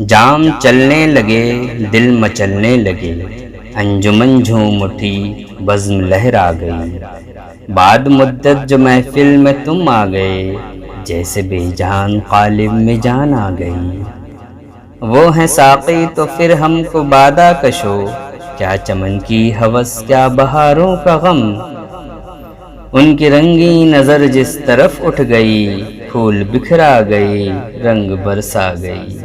جام چلنے لگے دل مچلنے لگے، انجمن جھوم اٹھی بزم لہرا گئی۔ بعد مدت جو محفل میں تم آ گئے، جیسے بے جان قالب میں جان آ گئی۔ وہ ہیں ساقی تو پھر ہم کو بادا کشو، کیا چمن کی ہوس کیا بہاروں کا غم۔ ان کی رنگی نظر جس طرف اٹھ گئی، پھول بکھرا گئی رنگ برسا گئی۔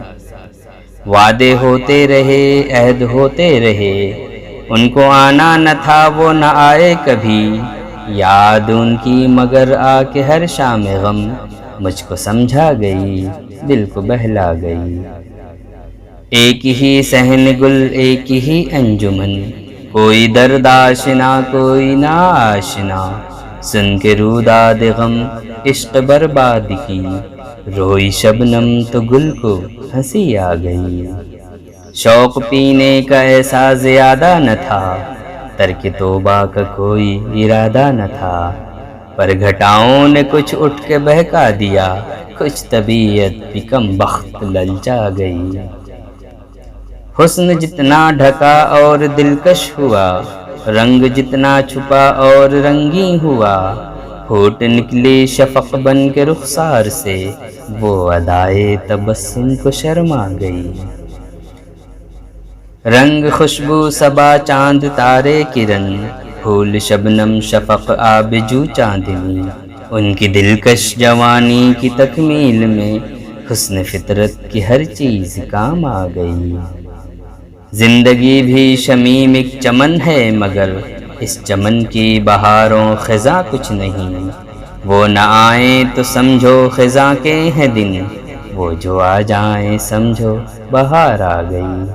وعدے ہوتے رہے عہد ہوتے رہے، ان کو آنا نہ تھا وہ نہ آئے کبھی۔ یاد ان کی مگر آ کے ہر شام غم، مجھ کو سمجھا گئی دل کو بہلا گئی۔ ایک ہی صحن گل ایک ہی انجمن، کوئی درد آشنا کوئی نا آشنا۔ سن کے روداد غم عشق برباد کی، روئی شبنم تو گل کو ہنسی آ گئی۔ شوق پینے کا ایسا زیادہ نہ تھا، ترک توبہ کا کوئی ارادہ نہ تھا۔ پر گھٹاؤں نے کچھ اٹھ کے بہکا دیا، کچھ طبیعت بھی کم بخت للچا گئی۔ حسن جتنا ڈھکا اور دلکش ہوا، رنگ جتنا چھپا اور رنگین ہوا۔ پھوٹ نکلی شفق بن کے رخسار سے، وہ ادائے تبسم کو شرما گئی۔ رنگ خوشبو صبا چاند تارے کرن، پھول شبنم شفق آب جو چاندنی۔ ان کی دلکش جوانی کی تکمیل میں، حسن فطرت کی ہر چیز کام آ گئی۔ زندگی بھی شمیم ایک چمن ہے مگر، اس چمن کی بہاروں خزاں کچھ نہیں۔ وہ نہ آئیں تو سمجھو خزاں کے ہیں دن، وہ جو آ جائیں سمجھو بہار آ گئی۔